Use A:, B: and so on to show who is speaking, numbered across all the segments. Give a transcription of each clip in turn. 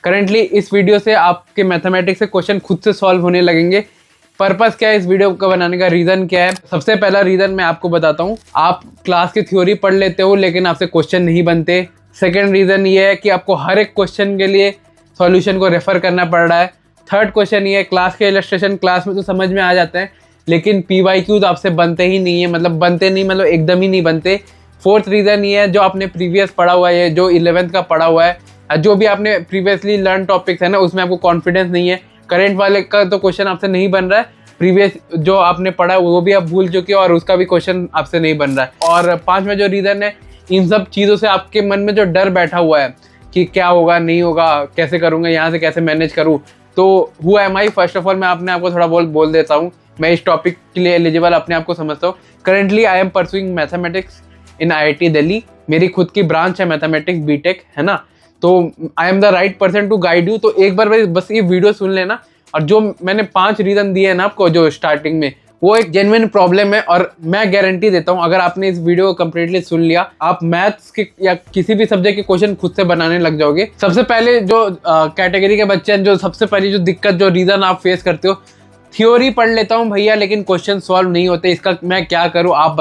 A: Currently इस video से आपके मैथमेटिक्स से क्वेश्चन खुद से सॉल्व होने लगेंगे। पर्पस क्या है इस वीडियो को बनाने का, रीज़न क्या है? सबसे पहला रीज़न मैं आपको बताता हूँ, आप क्लास की थ्योरी पढ़ लेते हो लेकिन आपसे क्वेश्चन नहीं बनते। सेकेंड रीज़न ये है कि आपको हर एक क्वेश्चन के लिए सॉल्यूशन को रेफर करना पड़ रहा है। थर्ड क्वेश्चन ये है, क्लास के इलस्ट्रेशन क्लास में तो समझ में आ जाते हैं लेकिन PYQ तो आपसे बनते ही नहीं है, मतलब एकदम ही नहीं बनते। फोर्थ रीज़न ये है, जो आपने प्रीवियस पढ़ा हुआ है, जो 11th का पढ़ा हुआ है, जो भी आपने प्रीवियसली लर्न टॉपिक्स है ना, उसमें आपको कॉन्फिडेंस नहीं है। करंट वाले का तो क्वेश्चन आपसे नहीं बन रहा है, प्रीवियस जो आपने पढ़ा है वो भी आप भूल चुके हो और उसका भी क्वेश्चन आपसे नहीं बन रहा है। और पांचवा जो रीज़न है, इन सब चीज़ों से आपके मन में जो डर बैठा हुआ है कि क्या होगा नहीं होगा, कैसे करूँगा, यहाँ से कैसे मैनेज करूँ, तो who am I? First of all मैं अपने आपको थोड़ा बोल देता हूँ, मैं इस टॉपिक के लिए एलिजिबल अपने आप को समझता हूँ। Currently I am pursuing mathematics in IIT Delhi. मेरी खुद की ब्रांच है मैथमेटिक्स BTech, है ना, तो I am the right person to guide you. तो एक बार बस ये वीडियो सुन लेना, और जो मैंने 5 रीज़न दिए हैं ना आपको जो स्टार्टिंग में, वो एक जेन्युइन प्रॉब्लम है और मैं गारंटी देता हूँ अगर आपने इस वीडियो को कंप्लीटली सुन लिया, आप मैथ्स के या किसी भी सब्जेक्ट के क्वेश्चन खुद से बनाने लग जाओगे। सबसे पहले जो कैटेगरी के बच्चे हैं, जो सबसे पहली जो दिक्कत, जो रीज़न आप फेस करते हो, थ्योरी पढ़ लेता हूँ भैया लेकिन क्वेश्चन सॉल्व नहीं होते, इसका मैं क्या करूँ? आप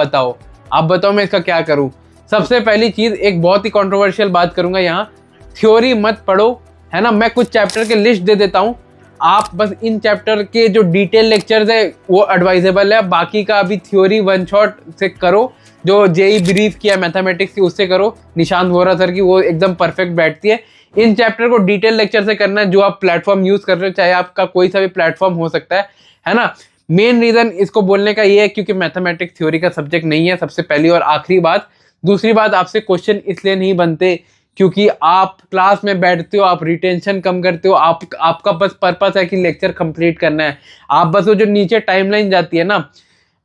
A: बताओ मैं इसका क्या करूँ? सबसे पहली चीज़, एक बहुत ही कंट्रोवर्शियल बात करूंगा यहाँ, थ्योरी मत पढ़ो, है ना। मैं कुछ चैप्टर के लिस्ट दे देता हूँ, आप बस इन चैप्टर के जो डिटेल लेक्चर्स है वो एडवाइजेबल है, बाकी का अभी थ्योरी वन शॉट से करो। जो जेई ब्रीफ किया मैथमेटिक्स की उससे करो, निशांत वोरा सर की, वो एकदम परफेक्ट बैठती है। इन चैप्टर को डिटेल लेक्चर से करना है, जो आप प्लेटफॉर्म यूज कर रहे हो, चाहे आपका कोई सा भी प्लेटफॉर्म हो सकता है ना। मेन रीजन इसको बोलने का ये है क्योंकि मैथमेटिक्स थ्योरी का सब्जेक्ट नहीं है, सबसे पहली और आखिरी बात। दूसरी बात, आपसे क्वेश्चन इसलिए नहीं बनते क्योंकि आप क्लास में बैठते हो, आप रिटेंशन कम करते हो, आपका बस पर्पस है कि लेक्चर कंप्लीट करना है। आप बस वो जो नीचे टाइमलाइन जाती है ना,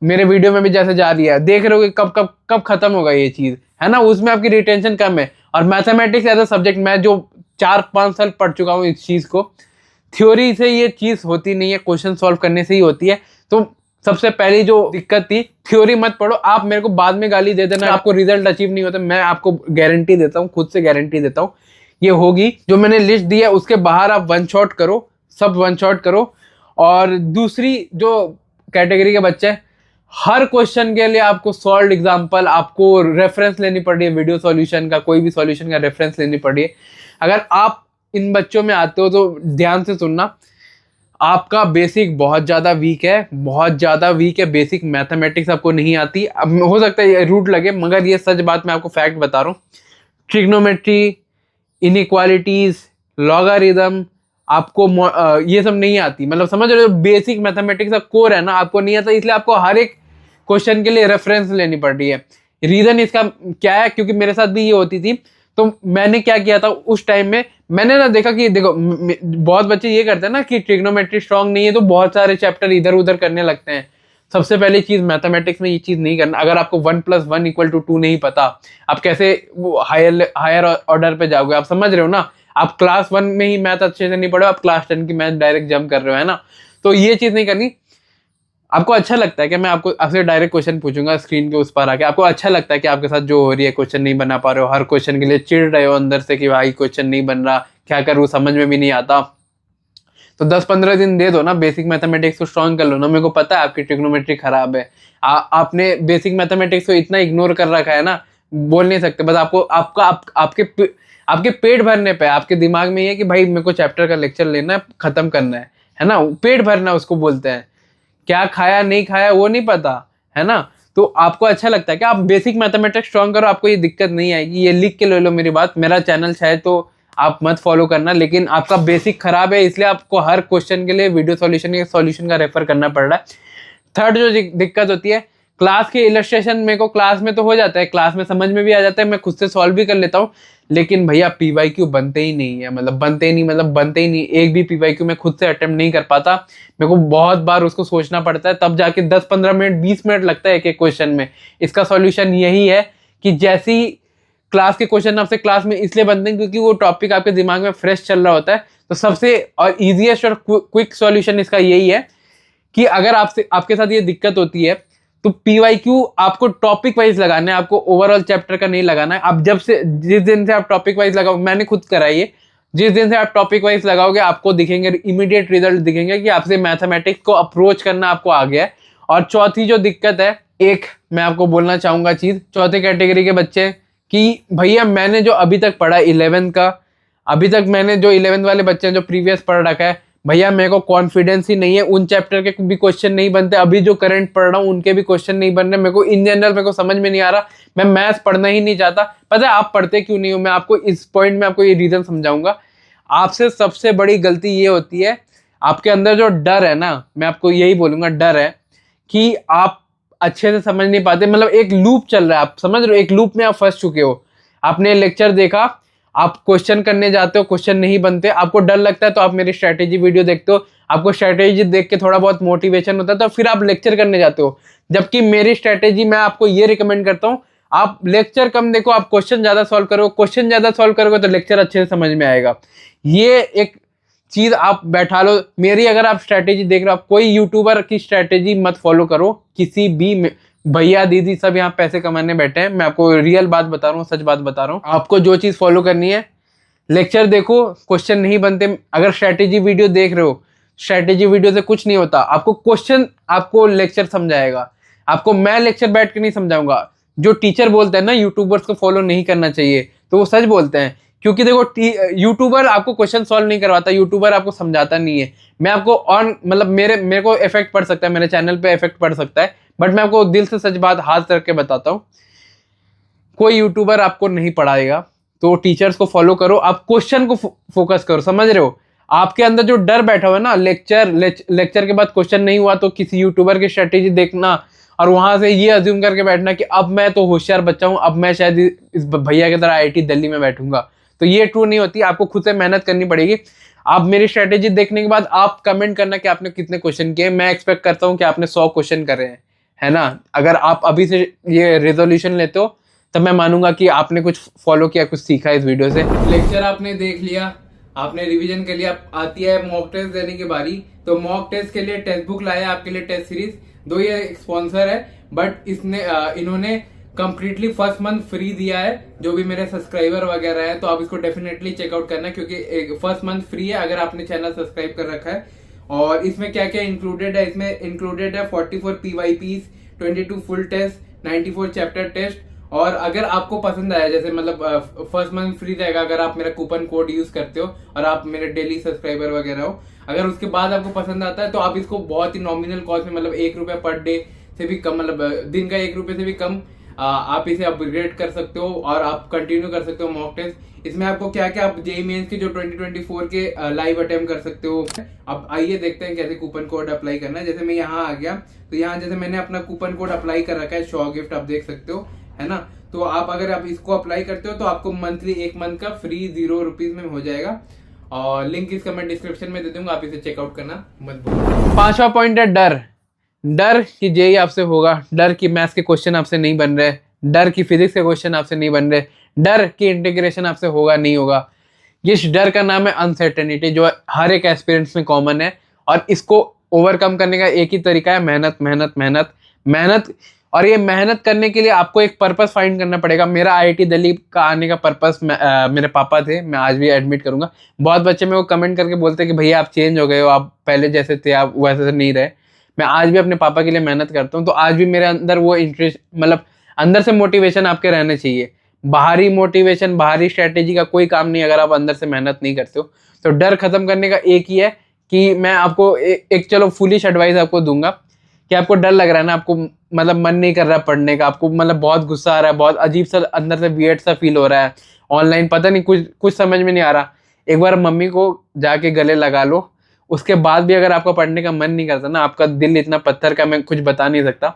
A: मेरे वीडियो में भी जैसे जा रही है, देख रहे हो कि कब कब कब खत्म होगा ये चीज़, है ना, उसमें आपकी रिटेंशन कम है। और मैथमेटिक्स एज अ सब्जेक्ट, मैं जो 4-5 साल पढ़ चुका हूँ इस चीज़ को, थ्योरी से ये चीज़ होती नहीं है, क्वेश्चन सॉल्व करने से ही होती है। तो सबसे पहली जो दिक्कत थी, थ्योरी मत पढ़ो। आप मेरे को बाद में गाली दे देना, आपको रिजल्ट अचीव नहीं होता, मैं आपको गारंटी देता हूँ, खुद से गारंटी देता हूँ ये होगी। जो मैंने लिस्ट दी है उसके बाहर आप वन शॉट करो, सब वन शॉट करो। और दूसरी जो कैटेगरी के बच्चे हैं, हर क्वेश्चन के लिए आपको सॉल्व एग्जाम्पल, आपको रेफरेंस लेनी पड़ रही है, वीडियो सॉल्यूशन का, कोई भी सॉल्यूशन का रेफरेंस लेनी पड़ रही है। अगर आप इन बच्चों में आते हो तो ध्यान से सुनना, आपका बेसिक बहुत ज़्यादा वीक है, बेसिक मैथमेटिक्स आपको नहीं आती। अब हो सकता है ये रूट लगे, मगर ये सच बात, मैं आपको फैक्ट बता रहा हूँ। ट्रिग्नोमेट्री, इनइक्वालिटीज, लॉगरिथम, आपको ये सब नहीं आती, मतलब समझ रहे हो, बेसिक मैथमेटिक्स का कोर है ना, आपको नहीं आता, इसलिए आपको हर एक क्वेश्चन के लिए रेफरेंस लेनी पड़ रही है। रीज़न इसका क्या है, क्योंकि मेरे साथ भी ये होती थी। तो मैंने क्या किया था उस टाइम में, मैंने ना देखा कि देखो बहुत बच्चे ये करते हैं ना कि ट्रिग्नोमेट्री स्ट्रांग नहीं है तो बहुत सारे चैप्टर इधर उधर करने लगते हैं। सबसे पहली चीज, मैथमेटिक्स में ये चीज नहीं करना। अगर आपको 1 + 1 = 2 नहीं पता, आप कैसे वो हायर ऑर्डर पे जाओगे? आप समझ रहे हो ना, आप क्लास 1 में ही मैथ अच्छे से नहीं पढ़े, आप क्लास 10 की मैथ डायरेक्ट जंप कर रहे हो, है ना। तो ये चीज नहीं करनी। आपको अच्छा लगता है कि मैं आपसे डायरेक्ट क्वेश्चन पूछूंगा स्क्रीन के उस पर आके? आपको अच्छा लगता है कि आपके साथ जो हो रही है, क्वेश्चन नहीं बना पा रहे हो, हर क्वेश्चन के लिए चिढ़ रहे हो अंदर से कि भाई क्वेश्चन नहीं बन रहा, क्या करूँ, समझ में भी नहीं आता? तो 10-15 दिन दे दो ना, बेसिक मैथमेटिक्स को स्ट्रॉन्ग कर लो ना। मेरे को पता है आपकी ट्रिग्नोमेट्री खराब है, आपने बेसिक मैथमेटिक्स को इतना इग्नोर कर रखा है ना, बोल नहीं सकते। बस आपको आपके पेट भरने पे, आपके दिमाग में ये कि भाई मेरे को चैप्टर का लेक्चर लेना है, खत्म करना है ना, पेट भरना उसको बोलते हैं। क्या खाया नहीं खाया वो नहीं पता, है ना। तो आपको अच्छा लगता है कि आप बेसिक मैथमेटिक्स स्ट्रॉन्ग करो, आपको ये दिक्कत नहीं आएगी। ये लिख के ले लो मेरी बात, मेरा चैनल शायद तो आप मत फॉलो करना, लेकिन आपका बेसिक खराब है, इसलिए आपको हर क्वेश्चन के लिए वीडियो सॉल्यूशन का रेफर करना पड़ रहा है। थर्ड जो दिक्कत होती है, क्लास के इलस्ट्रेशन मेरे को क्लास में तो हो जाता है, क्लास में समझ में भी आ जाता है, मैं खुद से सॉल्व भी कर लेता हूँ, लेकिन भैया PYQ बनते ही नहीं है, मतलब बनते ही नहीं। एक भी PYQ मैं खुद से अटेम्प्ट नहीं कर पाता, मेरे को बहुत बार उसको सोचना पड़ता है, तब जाके 10-15 मिनट 20 मिनट लगता है एक एक क्वेश्चन में। इसका सॉल्यूशन यही है कि जैसी क्लास के क्वेश्चन आपसे क्लास में इसलिए बनते हैं क्योंकि वो टॉपिक आपके दिमाग में फ्रेश चल रहा होता है। तो सबसे और ईजिएस्ट और क्विक सॉल्यूशन इसका यही है कि अगर आपके साथ ये दिक्कत होती है तो PYQ आपको टॉपिक वाइज लगाना है, आपको ओवरऑल चैप्टर का नहीं लगाना है। आप जिस दिन से आप टॉपिक वाइज लगाओ, मैंने खुद कराई है, जिस दिन से आप टॉपिक वाइज लगाओगे आपको दिखेंगे, इमीडिएट रिजल्ट दिखेंगे कि आपसे मैथमेटिक्स को अप्रोच करना आपको आ गया है। और चौथी जो दिक्कत है, एक मैं आपको बोलना चाहूंगा चीज चौथे कैटेगरी के बच्चे कि भैया मैंने जो अभी तक पढ़ा 11th का, अभी तक मैंने जो 11th वाले बच्चे हैं जो प्रीवियस पढ़ रखा है, भैया मेरे को कॉन्फिडेंस ही नहीं है, उन चैप्टर के भी क्वेश्चन नहीं बनते, अभी जो करंट पढ़ रहा हूँ उनके भी क्वेश्चन नहीं बन रहे, मेरे को इन जनरल मेरे को समझ में नहीं आ रहा, मैं मैथ्स पढ़ना ही नहीं चाहता। पता है आप पढ़ते क्यों नहीं हो? मैं आपको इस पॉइंट में आपको ये रीजन समझाऊंगा। आपसे सबसे बड़ी गलती ये होती है, आपके अंदर जो डर है ना, मैं आपको यही बोलूंगा, डर है कि आप अच्छे से समझ नहीं पाते। मतलब एक लूप चल रहा है, आप समझ रहे हो, एक लूप में आप फंस चुके हो। आपने लेक्चर देखा, आप क्वेश्चन करने जाते हो, क्वेश्चन नहीं बनते, आपको डर लगता है तो आप मेरी स्ट्रैटेजी वीडियो देखते हो, आपको स्ट्रैटेजी देख के थोड़ा बहुत मोटिवेशन होता है तो फिर आप लेक्चर करने जाते हो। जबकि मेरी स्ट्रैटेजी मैं आपको ये रिकमेंड करता हूँ, आप लेक्चर कम देखो, आप क्वेश्चन ज्यादा सॉल्व करो, क्वेश्चन ज्यादा सॉल्व करोगे तो लेक्चर अच्छे से समझ में आएगा। ये एक चीज आप बैठा लो। मेरी अगर आप स्ट्रैटेजी देख रहे हो, आप कोई यूट्यूबर की स्ट्रैटेजी मत फॉलो करो, किसी भी भैया दीदी सब यहाँ पैसे कमाने बैठे हैं, मैं आपको रियल बात बता रहा हूँ, सच बात बता रहा हूँ। आपको जो चीज फॉलो करनी है, लेक्चर देखो, क्वेश्चन नहीं बनते, अगर स्ट्रैटेजी वीडियो देख रहे हो, स्ट्रैटेजी वीडियो से कुछ नहीं होता, आपको क्वेश्चन, आपको लेक्चर समझाएगा, आपको मैं लेक्चर बैठ के नहीं समझाऊंगा। जो टीचर बोलते हैं ना यूट्यूबर्स को फॉलो नहीं करना चाहिए, तो वो सच बोलते हैं। क्योंकि देखो यूट्यूबर आपको क्वेश्चन सॉल्व नहीं करवाता, यूट्यूबर आपको समझाता नहीं है। मैं आपको ऑन मतलब मेरे को इफेक्ट पड़ सकता है, मेरे चैनल पे इफेक्ट पड़ सकता है, बट मैं आपको दिल से सच बात हाथ रख के बताता हूँ, कोई यूट्यूबर आपको नहीं पढ़ाएगा। तो टीचर्स को फॉलो करो, आप क्वेश्चन को फोकस करो, समझ रहे हो। आपके अंदर जो डर बैठा हुआ है ना, लेक्चर के बाद क्वेश्चन नहीं हुआ तो किसी यूट्यूबर की स्ट्रेटेजी देखना और वहां से ये अज्यूम करके बैठना कि अब मैं तो होशियार बच्चा हूं, अब मैं शायद इस भैया की तरह IIT दिल्ली में बैठूंगा, तो ये ट्रू नहीं होती। आपको खुद से मेहनत करनी पड़ेगी। आप मेरी स्ट्रेटेजी देखने के बाद आप कमेंट करना कि आपने कितने क्वेश्चन किए। मैं एक्सपेक्ट करता हूँ कि आपने 100 क्वेश्चन करे हैं, है ना। अगर आप अभी से ये रेजोल्यूशन लेते हो तब मैं मानूंगा कि आपने कुछ फॉलो किया, कुछ सीखा इस वीडियो से। लेक्चर आपने देख लिया, आपने रिवीजन कर लिया, आती है मॉक टेस्ट देने की बारी। तो मॉक टेस्ट के लिए टेक्स्ट बुक लाया आपके लिए, टेस्ट सीरीज। दो ये स्पॉन्सर है, बट इन्होंने कंप्लीटली फर्स्ट मंथ फ्री दिया है जो भी मेरे सब्सक्राइबर वगैरह है, तो आप इसको डेफिनेटली चेकआउट करना, क्योंकि फर्स्ट मंथ फ्री है अगर आपने चैनल सब्सक्राइब कर रखा है। और इसमें क्या क्या इंक्लूडेड है, इसमें इंक्लूडेड है 44 PYPs, 22 full test, 94 chapter test. और अगर आपको पसंद आया, जैसे मतलब फर्स्ट मंथ फ्री रहेगा अगर आप मेरा कूपन कोड यूज करते हो और आप मेरे डेली सब्सक्राइबर वगैरह हो, अगर उसके बाद आपको पसंद आता है तो आप इसको बहुत ही नॉमिनल कॉस्ट में, मतलब ₹1 पर डे से भी कम, मतलब दिन का ₹1 से भी कम, आप इसे अपग्रेड कर सकते हो और आप कंटिन्यू कर सकते हो मॉक टेस्ट। इसमें आपको क्या क्या, आप JEE मेंस के जो 2024 के लाइव अटेम्प्ट कर सकते हो। अब आइए देखते हैं कैसे कूपन कोड अप्लाई करना है। जैसे मैं यहाँ आ गया, तो यहाँ जैसे मैंने अपना कूपन कोड अप्लाई कर रखा है, शो गिफ्ट, आप देख सकते हो, है ना। तो आप अगर आप इसको अप्लाई करते हो तो आपको मंथली 1 मंथ का फ्री ₹0 में हो जाएगा। और लिंक इस कमेंट डिस्क्रिप्शन में दे दूंगा, आप इसे चेकआउट करना मत भूलिए। 5वां पॉइंट है डर। डर कि JEE आपसे होगा, डर कि मैथ्स के क्वेश्चन आपसे नहीं बन रहे, डर कि फिजिक्स के क्वेश्चन आपसे नहीं बन रहे, डर कि इंटीग्रेशन आपसे होगा नहीं होगा। इस डर का नाम है अनसर्टेनिटी, जो हर एक एस्पिरेंट्स में कॉमन है। और इसको ओवरकम करने का एक ही तरीका है, मेहनत मेहनत मेहनत मेहनत। और ये मेहनत करने के लिए आपको एक पर्पस फाइंड करना पड़ेगा। मेरा IIT दिल्ली का आने का पर्पस मेरे पापा थे, मैं आज भी एडमिट करूंगा। बहुत बच्चे मेरे को कमेंट करके बोलते हैं कि भैया आप चेंज हो गए हो, आप पहले जैसे थे आप वैसे नहीं रहे। मैं आज भी अपने पापा के लिए मेहनत करता हूँ, तो आज भी मेरे अंदर वो इंटरेस्ट, मतलब अंदर से मोटिवेशन आपके रहने चाहिए। बाहरी मोटिवेशन, बाहरी स्ट्रेटेजी का कोई काम नहीं अगर आप अंदर से मेहनत नहीं करते हो। तो डर खत्म करने का एक ही है कि मैं आपको एक चलो फुलिश एडवाइस आपको दूंगा कि आपको डर लग रहा है ना, आपको मतलब मन नहीं कर रहा है पढ़ने का, आपको मतलब बहुत गुस्सा आ रहा है, बहुत अजीब सा अंदर से वियर्ड सा फील हो रहा है, ऑनलाइन पता नहीं कुछ समझ में नहीं आ रहा, एक बार मम्मी को जाके गले लगा लो। उसके बाद भी अगर आपका पढ़ने का मन नहीं करता ना, आपका दिल इतना पत्थर का मैं कुछ बता नहीं सकता,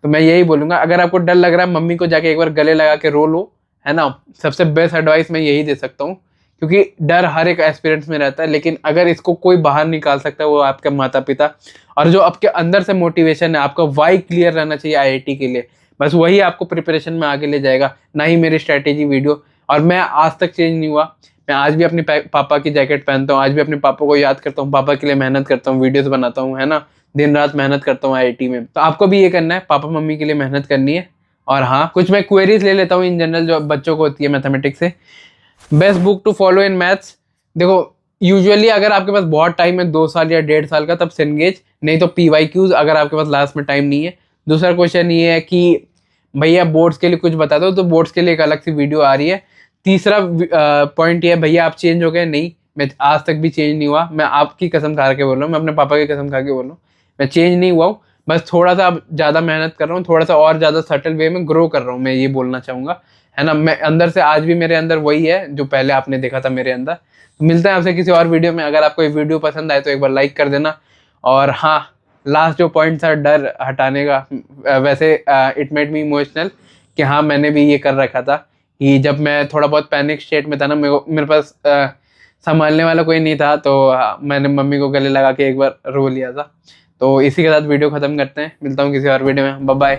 A: तो मैं यही बोलूंगा, अगर आपको डर लग रहा है मम्मी को जाके एक बार गले लगा के रो लो, है ना। सबसे बेस्ट एडवाइस मैं यही दे सकता हूँ, क्योंकि डर हर एक एस्पिरेंट्स में रहता है, लेकिन अगर इसको कोई बाहर निकाल सकता है वो आपके माता पिता। और जो आपके अंदर से मोटिवेशन है, आपका वाई क्लियर रहना चाहिए IIT के लिए, बस वही आपको प्रिपरेशन में आगे ले जाएगा, ना ही मेरी स्ट्रैटेजी वीडियो। और मैं आज तक चेंज नहीं हुआ, मैं आज भी अपने पापा की जैकेट पहनता हूँ, आज भी अपने पापा को याद करता हूँ, पापा के लिए मेहनत करता हूँ, वीडियोस बनाता हूँ, है ना, दिन रात मेहनत करता हूँ IIT में। तो आपको भी ये करना है, पापा मम्मी के लिए मेहनत करनी है। और हाँ, कुछ मैं क्वेरीज ले लेता हूँ इन जनरल जो बच्चों को होती है मैथमेटिक्स से। Best book to follow in maths, देखो यूजुअली अगर आपके पास बहुत टाइम है 2 साल या 1.5 साल का, तब सेनगेज, नहीं तो PYQs अगर आपके पास लास्ट में टाइम नहीं है। दूसरा क्वेश्चन ये है कि भैया बोर्ड्स के लिए कुछ बता दो, तो बोर्ड्स के लिए एक अलग सी वीडियो आ रही है। तीसरा पॉइंट ये है, भैया आप चेंज हो गए? नहीं, मैं आज तक भी चेंज नहीं हुआ। मैं आपकी कसम खा के बोल रहा हूँ, मैं अपने पापा की कसम खा के बोल रहा हूँ, मैं चेंज नहीं हुआ हूँ। बस थोड़ा सा अब ज़्यादा मेहनत कर रहा हूँ, थोड़ा सा और ज़्यादा सटल वे में ग्रो कर रहा हूँ, मैं ये बोलना चाहूँगा, है ना। मैं अंदर से आज भी मेरे अंदर वही है जो पहले आपने देखा था मेरे अंदर। तो मिलते हैं आपसे किसी और वीडियो में। अगर आपको ये वीडियो पसंद आए तो एक बार लाइक कर देना। और हाँ, लास्ट जो पॉइंट था डर हटाने का, वैसे इट मेड मी इमोशनल कि हाँ मैंने भी ये कर रखा था कि जब मैं थोड़ा बहुत पैनिक स्टेट में था ना, मेरे पास संभालने वाला कोई नहीं था, तो मैंने मम्मी को गले लगा के एक बार रो लिया था। तो इसी के साथ वीडियो खत्म करते हैं, मिलता हूँ किसी और वीडियो में, बाय बाय।